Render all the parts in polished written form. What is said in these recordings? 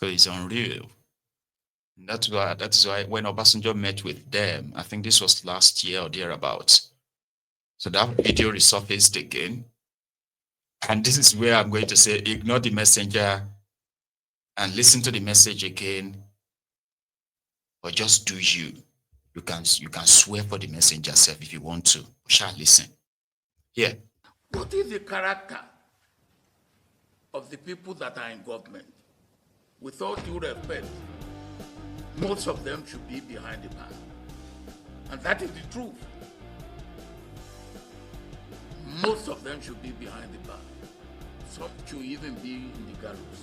So it's unreal. That's why when Obasanjo met with them, I think this was last year or thereabouts. So that video resurfaced again. And this is where I'm going to say ignore the messenger and listen to the message again, or just do you. You can swear for the messenger self if you want to. Shall listen. Here. What is the character of the people that are in government? With all due respect, most of them should be behind the bar. And that is the truth. Most of them should be behind the bar. Some should even be in the gallows.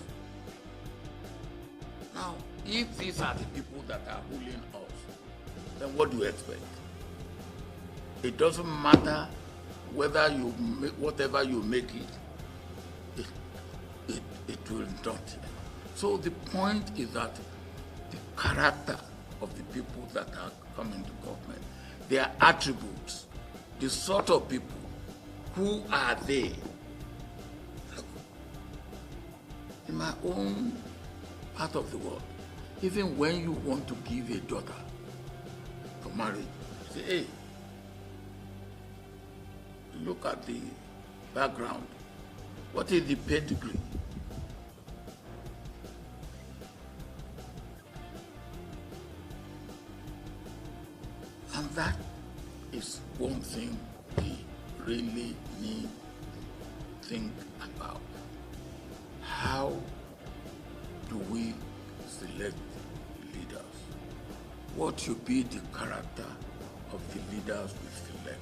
Now, if these are the people that are ruling us, then what do you expect? It doesn't matter whether you make whatever you make it will not. So the point is that the character of the people that are coming to government, their attributes, the sort of people, who are they? In my own part of the world, even when you want to give a daughter to marry, you say, hey, look at the background. What is the pedigree? And that is one thing we really need to think about. How do we select leaders? What should be the character of the leaders we select?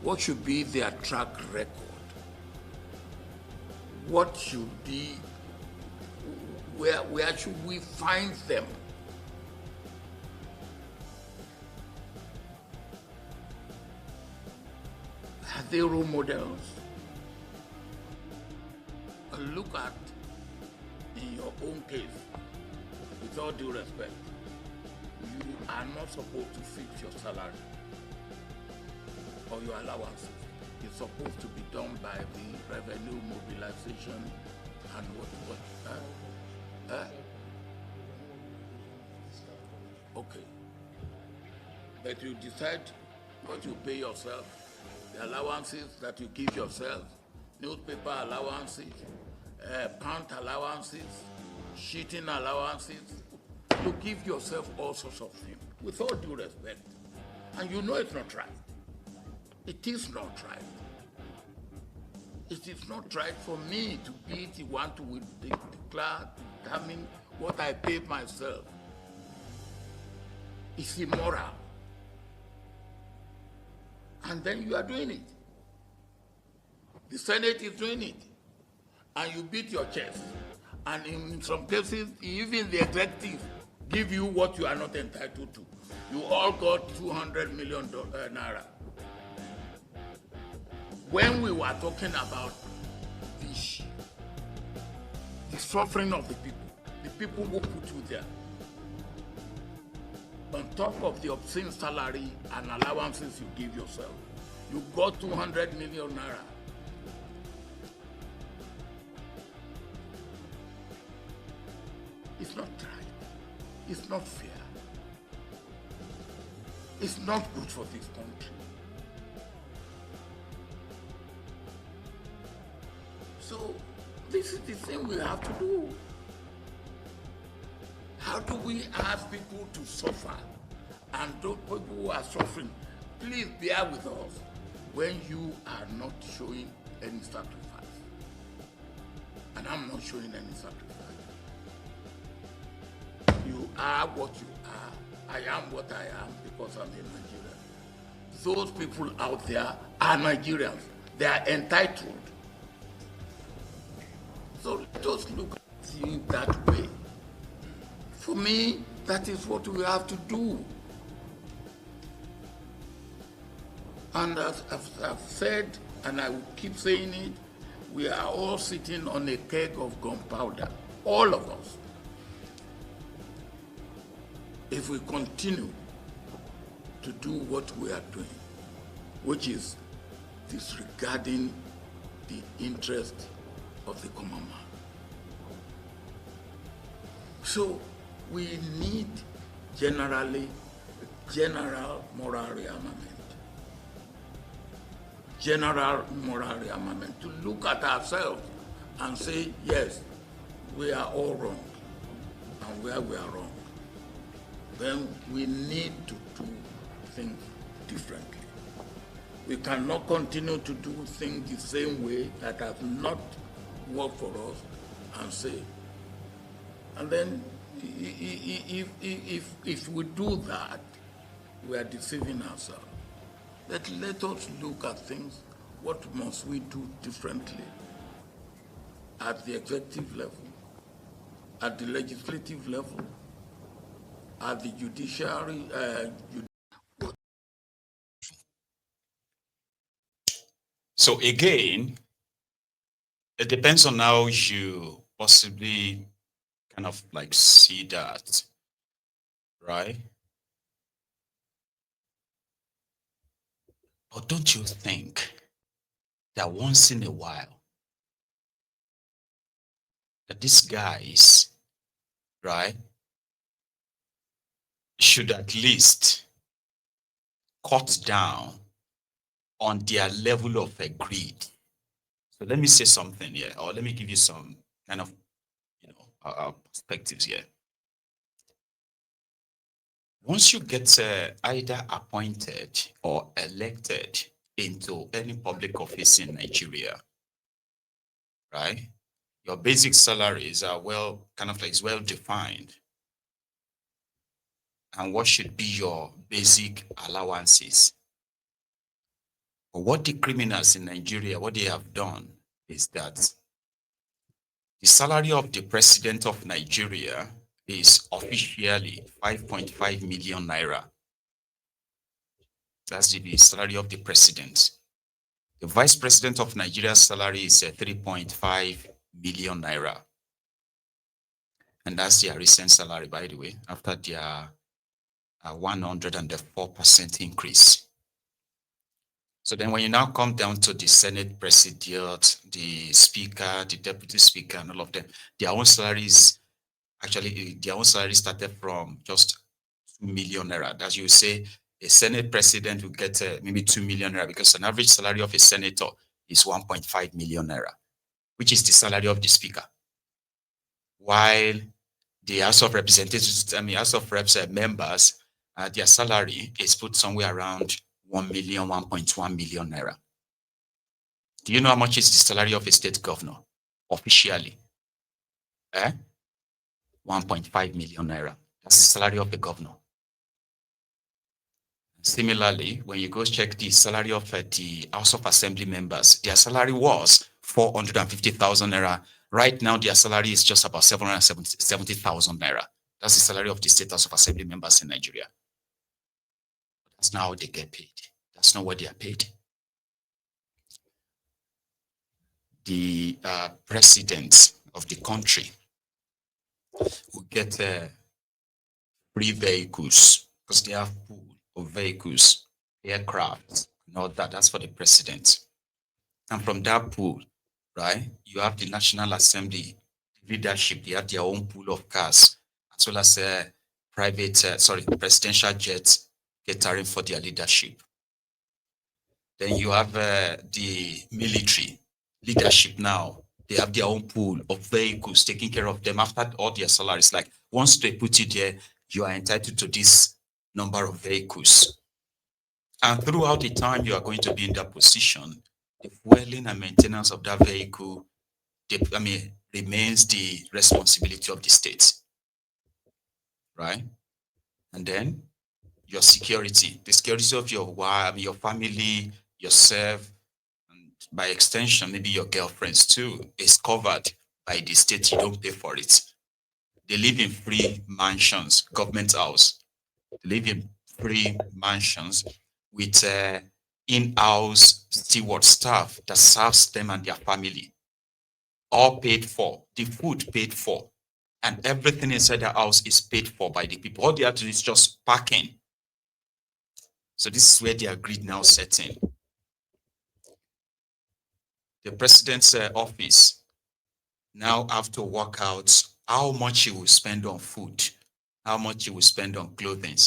What should be their track record? What should be, where should we find them? Are they role models? Look at, in your own case, with all due respect, you are not supposed to fix your salary or your allowances. It's supposed to be done by the revenue mobilization and what? Okay. But you decide what you pay yourself, the allowances that you give yourself, newspaper allowances, pant allowances, sheeting allowances. You give yourself all sorts of things, with all due respect. And you know it's not right. It is not right. It is not right for me to be the one to declare, determine what I pay myself. It's immoral. And then you are doing it. The Senate is doing it. And you beat your chest. And in some cases, even the executive give you what you are not entitled to. You all got $200 million naira. When we were talking about the suffering of the people who put you there, on top of the obscene salary and allowances you give yourself, you got 200 million naira. It's not right. It's not fair. It's not good for this country. So this is the thing we have to do. How do we ask people to suffer? And those people who are suffering, please bear with us when you are not showing any sacrifice. And I'm not showing any sacrifice. You are what you are. I am what I am because I'm a Nigerian. Those people out there are Nigerians. They are entitled. So let us look at it that way. For me, that is what we have to do. And as I've said, and I will keep saying it, we are all sitting on a keg of gunpowder, all of us. If we continue to do what we are doing, which is disregarding the interest of the common man, So we need generally general moral rearmament. General moral rearmament to look at ourselves and say, yes, we are all wrong, and where we are wrong, then we need to do things differently. We cannot continue to do things the same way that have not worked for us and say, and then if we do that, we are deceiving ourselves. Let us look at things. What must we do differently at the executive level, at the legislative level, at the judiciary? So again, it depends on how you possibly kind of like see that, right? But don't you think that once in a while that these guys, right, should at least cut down on their level of greed? So let me say something here, or let me give you some kind of, perspectives here. Once you get either appointed or elected into any public office in Nigeria, right? Your basic salaries are well, kind of like is well defined. And what should be your basic allowances? But what the criminals in Nigeria, what they have done is that the salary of the president of Nigeria is officially 5.5 million naira. That's the salary of the president. The vice president of Nigeria's salary is 3.5 million naira. And that's their recent salary, by the way, after their 104% increase. So then when you now come down to the Senate President, the Speaker, the Deputy Speaker, and all of them, their own salaries, actually, their own salary started from just 2 million naira. As you say, a Senate President will get maybe 2 million naira because an average salary of a senator is 1.5 million naira, which is the salary of the Speaker. While the House of Representatives, House of Reps members, their salary is put somewhere around 1 million, 1.1 million naira. Do you know how much is the salary of a state governor officially? 1.5 million naira. That's the salary of the governor. Similarly, when you go check the salary of the House of Assembly members, their salary was 450,000 naira. Right now, their salary is just about 770,000 naira. That's the salary of the State House of Assembly members in Nigeria. That's not how they get paid. That's not what they are paid. The president of the country will get free vehicles because they have pool of vehicles, aircraft, and all that. That's for the president. And from that pool, right, you have the National Assembly leadership. They have their own pool of cars, as well as presidential jets catering for their leadership. Then you have the military leadership now. They have their own pool of vehicles taking care of them after all their salaries. Like once they put you there, you are entitled to this number of vehicles. And throughout the time you are going to be in that position, the fueling and maintenance of that vehicle, remains the responsibility of the state, right? And then your security, the security of your wife, your family, yourself, and by extension, maybe your girlfriends too, is covered by the state. You don't pay for it. They live in free mansions, government house. They live in free mansions with in-house steward staff that serves them and their family. All paid for, the food paid for, and everything inside the house is paid for by the people. All they have to do is just parking. So this is where their greed now sets in. The president's office now have to work out how much you will spend on food, how much you will spend on clothing,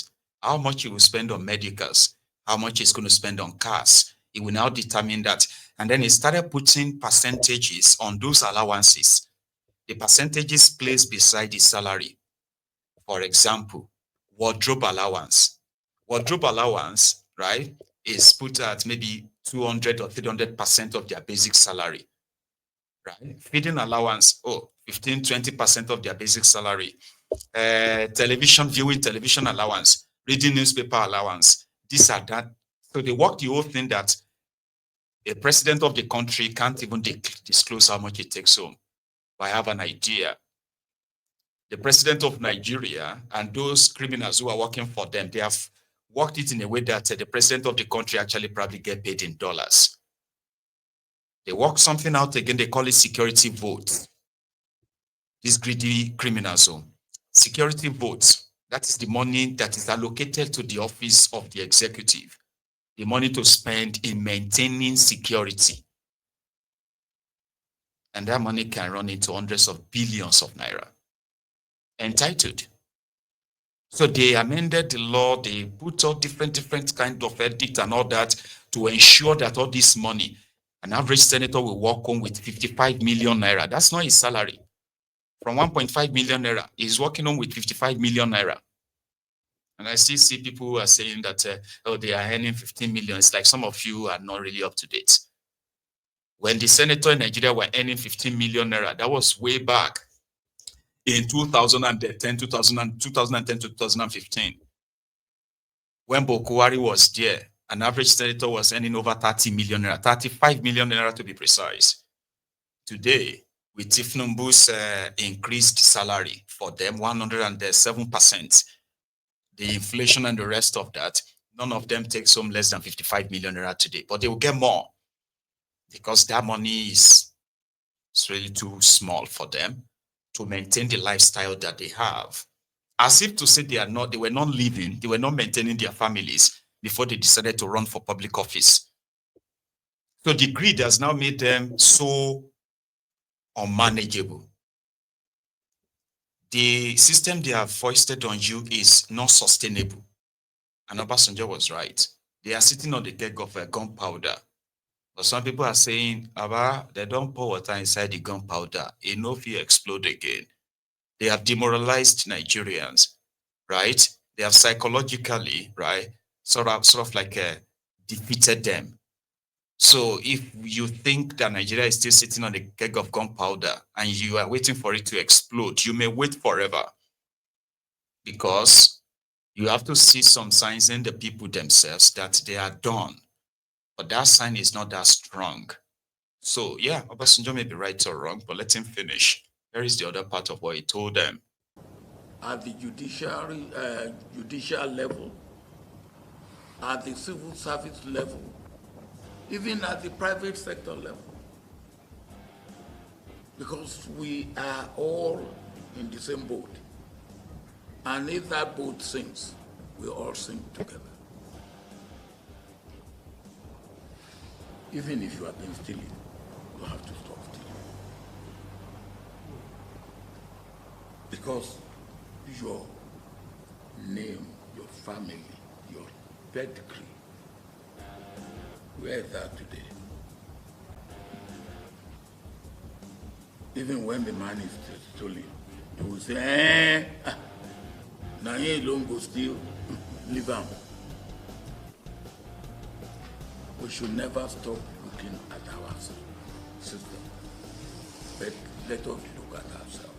how much you will spend on medicals, how much he's going to spend on cars. He will now determine that. And then he started putting percentages on those allowances. The percentages placed beside his salary. For example, wardrobe allowance. Wardrobe allowance, right, is put at maybe 200 or 300% of their basic salary, right? Feeding allowance, 15, 20% of their basic salary. Television viewing, television allowance, reading newspaper allowance, this or that. So they work the whole thing that the president of the country can't even disclose how much it takes home. But I have an idea. The president of Nigeria and those criminals who are working for them, they have worked it in a way that the president of the country actually probably get paid in dollars. They work something out again, they call it security votes. These greedy criminals, security votes, that is the money that is allocated to the office of the executive, the money to spend in maintaining security. And that money can run into hundreds of billions of naira. Entitled. So they amended the law, they put out different kind of edict and all that to ensure that all this money, an average senator will walk home with 55 million naira. That's not his salary. From 1.5 million naira, he's walking home with 55 million naira. And I still see people who are saying that, they are earning 15 million. It's like some of you are not really up to date. When the senator in Nigeria were earning 15 million naira, that was way back in 2010, 2010 to 2015. When Bokuwari was there, an average senator was earning over 30 million naira, 35 million naira to be precise. Today, with Tinubu's increased salary for them, 107%, the inflation and the rest of that, none of them takes home less than 55 million naira today, but they will get more because that money is really too small for them to maintain the lifestyle that they have. As if to say they were not living, they were not maintaining their families before they decided to run for public office. So the greed has now made them so unmanageable. The system they have foisted on you is not sustainable. And Obasanjo was right. They are sitting on the keg of gunpowder. But some people are saying, Aba, they don't pour water inside the gunpowder. Enough, you explode again. They have demoralized Nigerians, right? They have psychologically, right, sort of like defeated them. So if you think that Nigeria is still sitting on a keg of gunpowder and you are waiting for it to explode, you may wait forever because you have to see some signs in the people themselves that they are done. But that sign is not that strong. So yeah, Obasanjo may be right or wrong, but let him finish. Here is the other part of what he told them. At the judicial level, at the civil service level, even at the private sector level, because we are all in the same boat. And if that boat sinks, we all sink together. Even if you have been stealing, you have to stop stealing. Because your name, your family, your pedigree, where is that today? Even when the man is stolen, you will say, now he don't go steal, leave him. We should never stop looking at our system, but let us look at ourselves.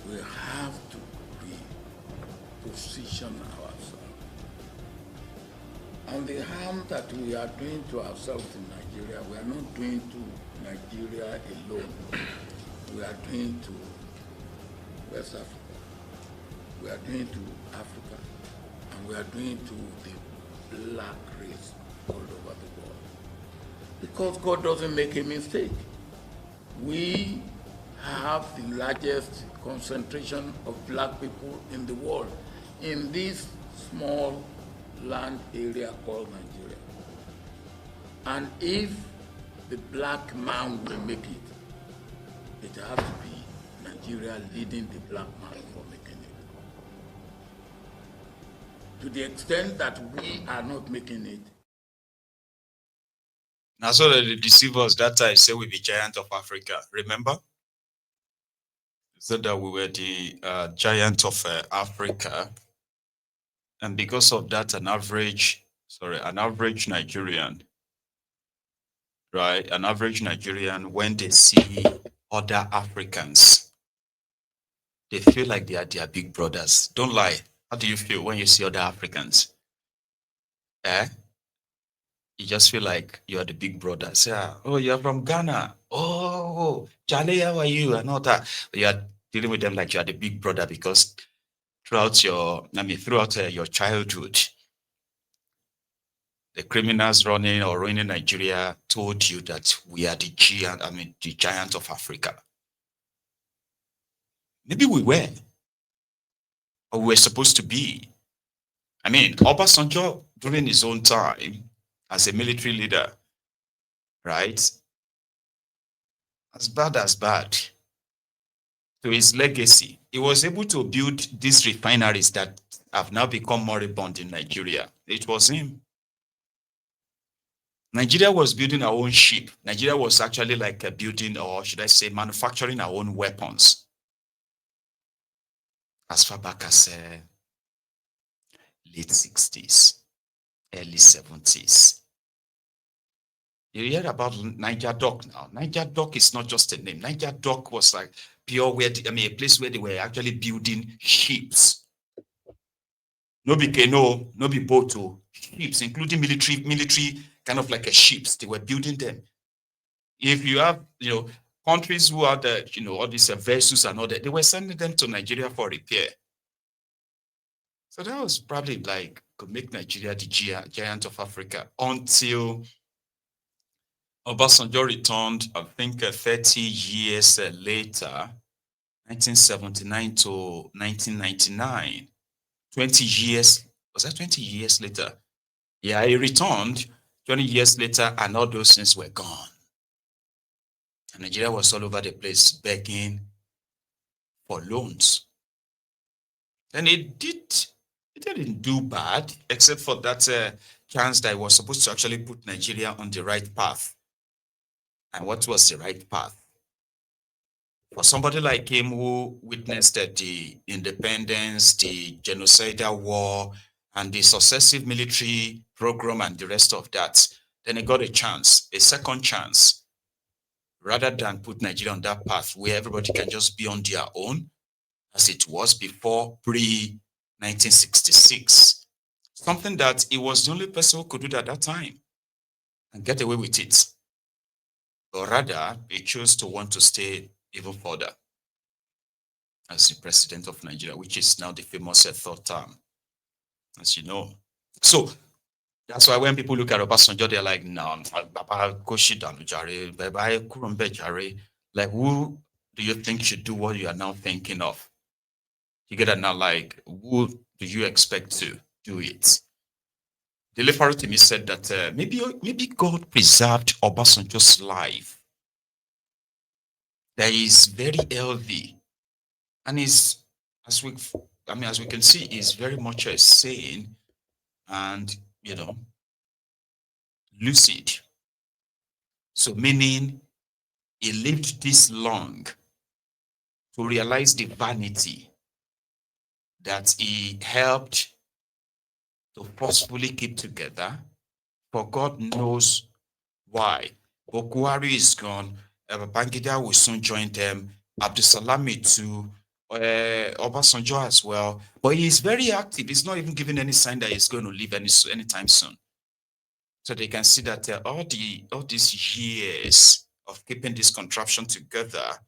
We have to reposition ourselves. And the harm that we are doing to ourselves in Nigeria, we are not doing to Nigeria alone. We are doing to West Africa. We are doing to Africa. And we are doing to the black race all over the world. Because God doesn't make a mistake. We have the largest concentration of black people in the world in this small land area called Nigeria. And if the black man will make it, it has to be Nigeria leading the black man for making it. To the extent that we are not making it. Now, so that they deceive us that time, say we be giant of Africa. Remember? Said that we were the giant of Africa. And because of that, an average Nigerian, right? An average Nigerian, when they see other Africans, they feel like they are their big brothers. Don't lie. How do you feel when you see other Africans? Eh? You just feel like you are the big brothers. Yeah. Oh, you're from Ghana. Oh, Charlie, how are you? And all that. But you are dealing with them like you are the big brother because throughout your childhood, the criminals running or ruining Nigeria told you that we are the giant of Africa. Maybe we were, or we were supposed to be. I mean, Obasanjo, during his own time as a military leader, right? As bad. To his legacy, he was able to build these refineries that have now become moribund in Nigeria. It was him. Nigeria was building our own ship. Nigeria was actually like building, or should I say, manufacturing our own weapons. As far back as late 60s, early 70s. You hear about Niger Dock now. Niger Dock is not just a name. Niger Dock was like a place where they were actually building ships. No be canoe, no be boat, ships, including military kind of like a ships. They were building them. If you have, countries who had, all these vessels and all that, they were sending them to Nigeria for repair. So that was probably like could make Nigeria the giant of Africa until Obasanjo returned, I think 30 years later, 1979 to 1999. 20 years, was that 20 years later? Yeah, he returned 20 years later and all those things were gone. And Nigeria was all over the place begging for loans. And it didn't do bad, except for that chance that it was supposed to actually put Nigeria on the right path. And what was the right path? For somebody like him who witnessed the independence, the genocidal war, and the successive military program and the rest of that, then he got a second chance, rather than put Nigeria on that path where everybody can just be on their own, as it was before pre-1966. Something that he was the only person who could do that at that time and get away with it. But rather, he chose to want to stay even further as the president of Nigeria, which is now the famous third term, as you know. So that's why when people look at Obasanjo, they're like, no, Baba Koshi Danujare, Baba Kurumbe Jare. Like, who do you think should do what you are now thinking of? You get that now, like, who do you expect to do it? Dele Farotimi said that maybe God preserved Obasanjo's life. That is very healthy, and is as we can see, is very much sane and lucid. So meaning he lived this long to realize the vanity that he helped to forcefully keep together. For God knows why. Bokuari is gone. Babangida will soon join them. Abdusalami too. Obasanjo as well. But he is very active. He's not even giving any sign that he's going to leave anytime soon. So they can see that all these years of keeping this contraption together